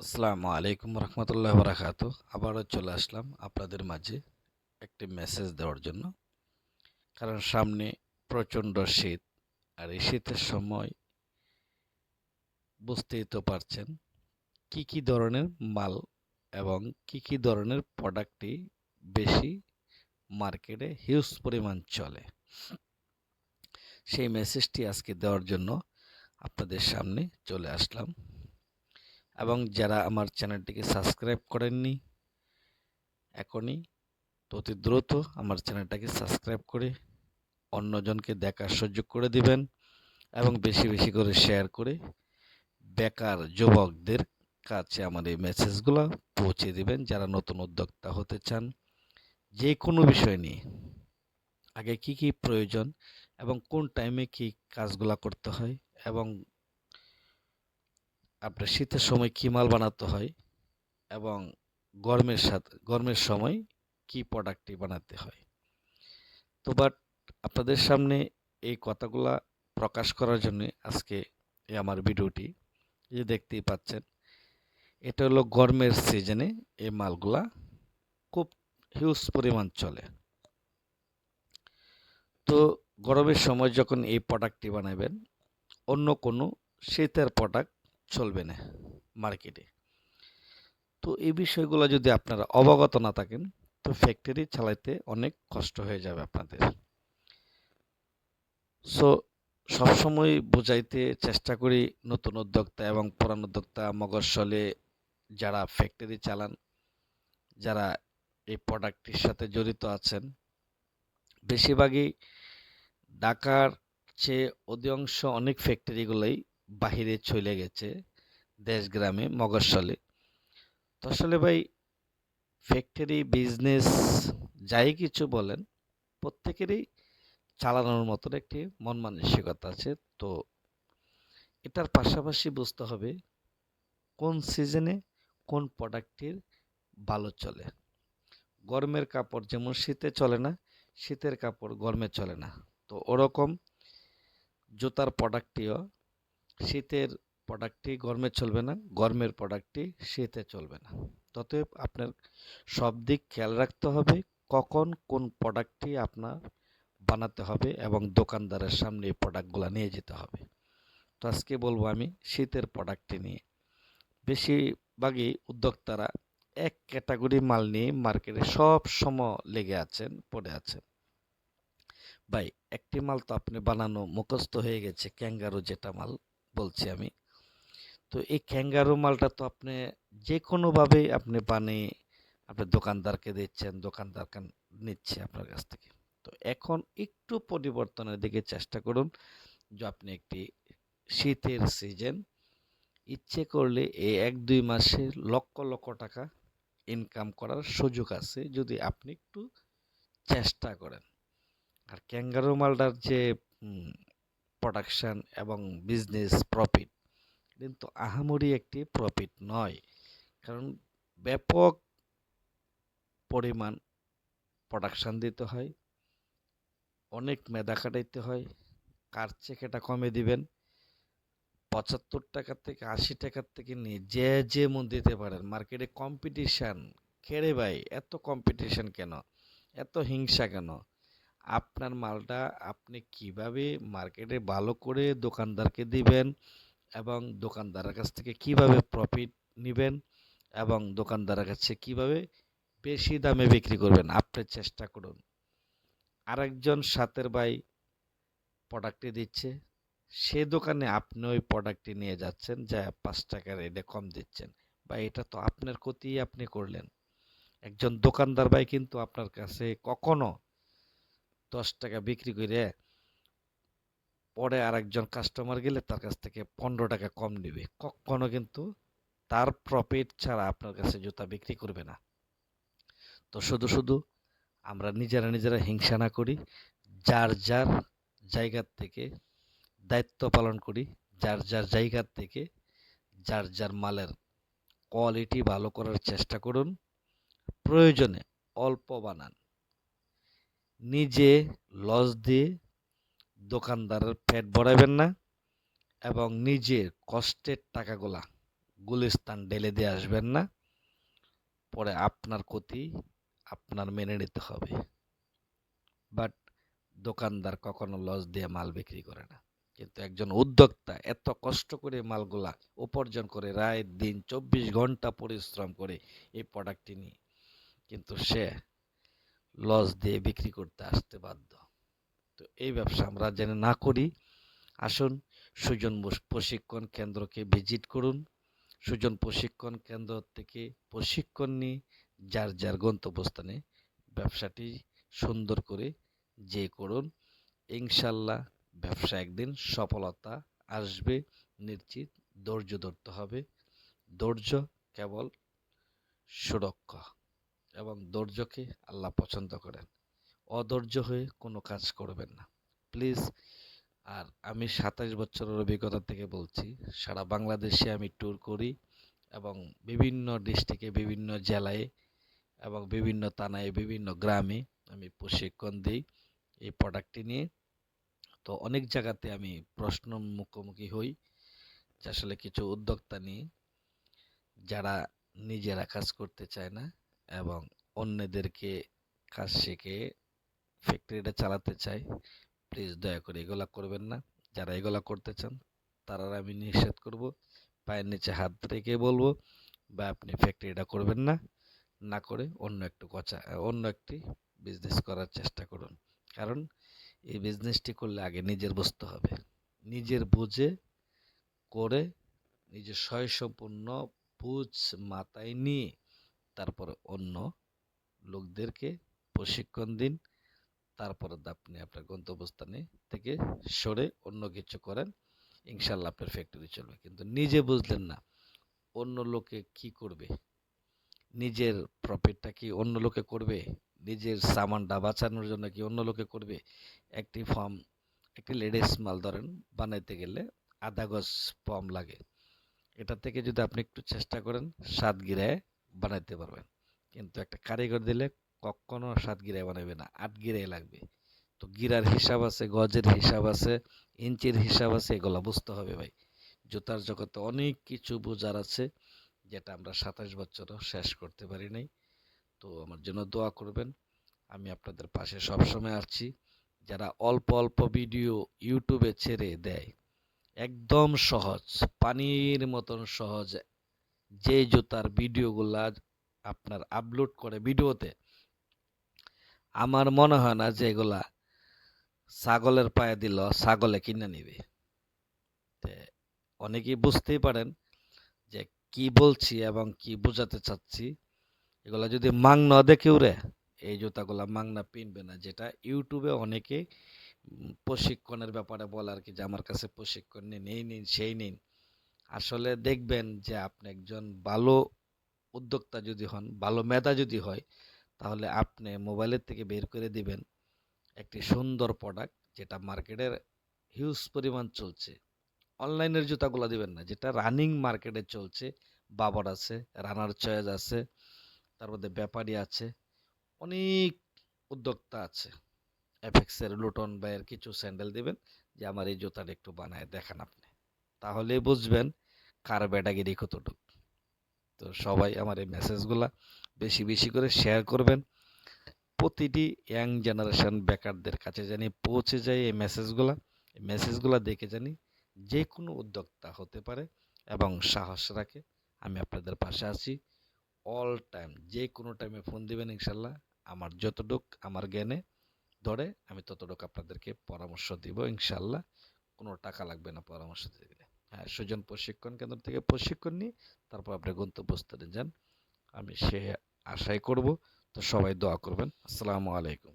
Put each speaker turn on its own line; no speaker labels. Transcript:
আসসালামু আলাইকুম রহমতুল্লাহ বারাকাতু। আবারও চলে আসলাম আপনাদের মাঝে একটি মেসেজ দেওয়ার জন্য। কারণ সামনে প্রচণ্ড শীত, আর এই শীতের সময় বুঝতেই তো পারছেন কি কি ধরনের মাল এবং কি কি ধরনের প্রোডাক্টটি বেশি মার্কেটে হিউজ পরিমাণ চলে। সেই মেসেজটি আজকে দেওয়ার জন্য আপনাদের সামনে চলে আসলাম। এবং যারা আমার চ্যানেলটিকে সাবস্ক্রাইব করেননি, এখনই অতি দ্রুত আমার চ্যানেলটাকে সাবস্ক্রাইব করে অন্যজনকে দেখার সুযোগ করে দিবেন এবং বেশি বেশি করে শেয়ার করে বেকার যুবকদের কাছে আমার এই মেসেজগুলো পৌঁছে দিবেন, যারা নতুন উদ্যোক্তা হতে চান। যে কোনো বিষয় নিয়ে আগে কি কি প্রয়োজন এবং কোন টাইমে কি কাজগুলা করতে হয় এবং আপনার শীতের সময় কি মাল বানাতে হয় এবং গরমের সময় কি প্রোডাক্টটি বানাতে হয়। তো বাট আপনাদের সামনে এই কথাগুলা প্রকাশ করার জন্য আজকে এই আমার ভিডিওটি, এই যে দেখতেই পাচ্ছেন, এটা হলো গরমের সিজনে এই মালগুলা খুব হিউজ পরিমাণ চলে। তো গরমের সময় যখন এই প্রোডাক্টটি বানাবেন, অন্য কোনো শীতের প্রোডাক্ট চলবে না মার্কেটে। তো এই বিষয়গুলো যদি আপনারা অবগত না থাকেন, তো ফ্যাক্টরি চালাইতে অনেক কষ্ট হয়ে যাবে আপনাদের। সো সবসময় বোঝাইতে চেষ্টা করি নতুন উদ্যোক্তা এবং পুরান উদ্যোক্তা মগজলে যারা ফ্যাক্টরি চালান, যারা এই প্রোডাক্টটির সাথে জড়িত আছেন। বেশিরভাগই ঢাকার চেয়ে অধিকাংশ অনেক ফ্যাক্টরিগুলোই বাহিরে চলে গেছে, দেশ গ্রামে মগজলে। তো আসলে ভাই, ফ্যাক্টরি বিজনেস যাই কিছু বলেন, প্রত্যেকেরই চালানোর মতন একটি মন মানসিকতা আছে। তো এটার পাশাপাশি বুঝতে হবে কোন সিজনে কোন প্রোডাক্টটির ভালো চলে। গরমের কাপড় যেমন শীতে চলে না, শীতের কাপড় গরমে চলে না। তো ওরকম জুতার প্রোডাক্টটিও, শীতের প্রোডাক্টটি গরমে চলবে না, গরমের প্রোডাক্টটি শীতে চলবে না। অতএব আপনার সব দিক খেয়াল রাখতে হবে কখন কোন প্রোডাক্টটি আপনার বানাতে হবে এবং দোকানদারের সামনে এই প্রোডাক্টগুলো নিয়ে যেতে হবে। তো আজকে বলবো আমি শীতের প্রোডাক্টটি নিয়ে। বেশিরভাগই উদ্যোক্তারা এক ক্যাটাগরি মাল নিয়ে মার্কেটে সব সময় লেগে আছেন, পড়ে আছেন। ভাই, একটি মাল তো আপনি বানানো মুখস্থ হয়ে গেছে, ক্যাঙ্গারু যেটা মাল বলছি আমি। তো এই ক্যাঙ্গারু মালটা তো আপনি যে কোনোভাবে আপনি বানিয়ে আপনি দোকানদারকে দিচ্ছেন, দোকানদার নিচ্ছে আপনার কাছ থেকে। তো এখন একটু পরিবর্তনের দিকে চেষ্টা করুন, যে আপনি একটি শীতের সিজন, ইচ্ছে করলে এই 1-2 মাসে লক্ষ লক্ষ টাকা ইনকাম করার সুযোগ আছে যদি আপনি একটু চেষ্টা করেন। আর ক্যাঙ্গারু মালটার যে প্রোডাকশন এবং বিজনেস প্রফিট, কিন্তু আহামরি একটি প্রফিট নয়। কারণ ব্যাপক পরিমাণ প্রোডাকশন দিতে হয়, অনেক মেধা খাটাইতে হয়। কার চেক এটা কমে দিবেন, 75 টাকা থেকে 80 টাকার থেকে নিয়ে যে যেমন দিতে পারেন। মার্কেটে কম্পিটিশন খেড়ে ভাই, এত কম্পিটিশন কেন, এত হিংসা কেন? আপনার মালটা আপনি কিভাবে মার্কেটে ভালো করে দোকানদারকে দিবেন এবং দোকানদারের কাছ থেকে কিভাবে প্রফিট নেবেন এবং দোকানদারের কাছে কিভাবে বেশি দামে বিক্রি করবেন, আপনি চেষ্টা করুন। আরেকজন সাথের ভাই প্রোডাক্টটি দিচ্ছে, সে দোকানে আপনি ওই প্রোডাক্টটি নিয়ে যাচ্ছেন, যা 5 টাকা রেটে কম দিচ্ছেন। বা এটা তো আপনার ক্ষতি আপনি করলেন। একজন দোকানদার ভাই কিন্তু আপনার কাছে কখনো 10 টাকা বিক্রি করে পরে আরেকজন কাস্টমার গেলে তার কাছ থেকে 15 টাকা কম নেবে, কখনো কিন্তু তার প্রফিট ছাড়া আপনার কাছে জুতা বিক্রি করবে না। তো শুধু শুধু আমরা নিজেরা নিজেরা হিংসা না করি, যার যার জায়গার থেকে দায়িত্ব পালন করি, যার যার জায়গার থেকে যার যার মালের কোয়ালিটি ভালো করার চেষ্টা করুন। প্রয়োজনে অল্প বানান, নিজে লস দিয়ে দোকানদারের পেট ভরাবেন না এবং নিজের কষ্টের টাকাগুলা গুলিস্তান ঢেলে দিয়ে আসবেন না, পরে আপনার ক্ষতি আপনার মেনে নিতে হবে। বাট দোকানদার কখনো লস দিয়ে মাল বিক্রি করে না, কিন্তু একজন উদ্যোক্তা এত কষ্ট করে মালগুলা উপার্জন করে, রাত দিন 24 ঘন্টা পরিশ্রম করে এই প্রোডাক্টটি নিয়ে, কিন্তু সে লস দিয়ে বিক্রি করতে আসতে বাধ্য। তো এই ব্যবসা আমরা যেন না করি। আসুন সুজন প্রশিক্ষণ কেন্দ্রকে ভিজিট করুন। সুজন প্রশিক্ষণ কেন্দ্র থেকে প্রশিক্ষণ নিয়ে যার যার গন্তব্যস্থানে ব্যবসাটি সুন্দর করে যে করুন। ইনশাল্লাহ ব্যবসা একদিন সফলতা আসবে নিশ্চিত। ধৈর্য ধরতে হবে। ধৈর্য কেবল সুরক্ষা, এবং ধৈর্যকে আল্লাহ পছন্দ করেন। অধৈর্য হয়ে কোনো কাজ করবেন না প্লিজ। আর আমি 27 বছরের অভিজ্ঞতা থেকে বলছি, সারা বাংলাদেশে আমি ট্যুর করি এবং বিভিন্ন ডিস্ট্রিক্টে, বিভিন্ন জেলায় এবং বিভিন্ন থানায়, বিভিন্ন গ্রামে আমি প্রশিক্ষণ দিই এই প্রোডাক্টটি নিয়ে। তো অনেক জায়গাতে আমি প্রশ্ন মুখোমুখি হই যে আসলে কিছু উদ্যোক্তা নিয়ে যারা নিজেরা কাজ করতে চায় না এবং অন্যদেরকে কাজ শিখে ফ্যাক্টরিটা চালাতে চায়। প্লিজ দয়া করে এগুলা করবেন না। যারা এগুলা করতে চান তারা আমি নিষেধ করব, পায়ের নিচে হাত রেখে বলবো বা আপনি ফ্যাক্টরিটা করবেন না, না করে অন্য একটি বিজনেস করার চেষ্টা করুন। কারণ এই বিজনেসটি করলে আগে নিজের বুঝতে হবে, নিজের বুঝে করে নিজের স্বয়ংসম্পূর্ণ বুঝ মাথায় নিয়ে তারপরে অন্য লোকদেরকে প্রশিক্ষণ দিন। তারপরে আপনি আপনার গন্তব্যস্থানে থেকে সরে অন্য কিছু করেন, ইনশাল্লাহ আপনার ফ্যাক্টরি চলবে। কিন্তু নিজে বুঝলেন না অন্য লোকে কি করবে, নিজের প্রফিটটা কি অন্য লোকে করবে, নিজের সামানটা বাঁচানোর জন্য কি অন্য লোকে করবে। একটি লেডিস মাল ধরেন বানাইতে গেলে আধা গজ ফর্ম লাগে, এটা থেকে যদি আপনি একটু চেষ্টা করেন 7 গিরায় বানাইতে পারবেন। কিন্তু একটা কারিগর দিলে কখনো 7 গিরায় বানাবে না, 8 গিরায় লাগবে। তো গিরার হিসাব আছে, গজের হিসাব আছে, ইঞ্চির হিসাব আছে, এগুলো বুঝতে হবে ভাই। জুতার জগতে অনেক কিছু বোঝার আছে যেটা আমরা 27 বছরও শেষ করতে পারি নাই। তো আমার জন্য দোয়া করবেন। আমি আপনাদের পাশে সবসময় আছি। যারা অল্প অল্প ভিডিও ইউটিউবে ছেড়ে দেয়, একদম সহজ, পানির মতন সহজ যে জুতার ভিডিওগুলা আপনার আপলোড করে ভিডিওতে, আমার মনে হয় না যে এগুলা ছাগলের পায়ে দিল ছাগলে কিনে নিবে। অনেকেই বুঝতেই পারেন যে কি বলছি এবং কি বোঝাতে চাচ্ছি। এগুলা যদি মাং না দেখে উড়ে, এই জুতাগুলা মাংনা পিনবে না। যেটা ইউটিউবে অনেকে প্রশিক্ষণের ব্যাপারে বলে আর কি, যে আমার কাছে প্রশিক্ষণ নিন, এই নিন সেই নিন। আসলে দেখবেন যে আপনি একজন ভালো উদ্যোক্তা যদি হন, ভালো মেধা যদি হয়, তাহলে আপনি মোবাইলের থেকে বের করে দিবেন একটি সুন্দর প্রোডাক্ট যেটা মার্কেটের হিউজ পরিমাণ চলছে। অনলাইনের জুতাগুলো দিবেন না, যেটা রানিং মার্কেটে চলছে। বাবর আছে, রানার চয়েস আছে, তার মধ্যে ব্যাপারী আছে, অনেক উদ্যোক্তা আছে। এফএক্সের লুটন ভাইয়ের কিছু স্যান্ডেল দিবেন যে আমার এই জুতাটা একটু বানায় দেখান আপনি, তাহলে বুঝবেন কার ব্যাটাগিরি কতটুকু। তো সবাই আমার এই মেসেজগুলা বেশি বেশি করে শেয়ার করবেন। প্রতিটি ইয়াং জেনারেশন বেকারদের কাছে জানি পৌঁছে যায় এই মেসেজগুলা দেখে জানি যে কোনো উদ্যোক্তা হতে পারে এবং সাহস রাখে। আমি আপনাদের পাশে আছি অল টাইম। যে কোনো টাইমে ফোন দিবেন, ইনশাল্লাহ আমার যতটুক আমার জ্ঞানে ধরে আমি ততটুক আপনাদেরকে পরামর্শ দিব ইনশাল্লাহ। কোনো টাকা লাগবে না পরামর্শ দিলে। হ্যাঁ, সুজন প্রশিক্ষণ কেন্দ্র থেকে প্রশিক্ষণ নিয়ে তারপর আপনি গন্তব্যস্থলে যান, আমি সে আশাই করব। তো সবাই দোয়া করবেন। আসসালামু আলাইকুম।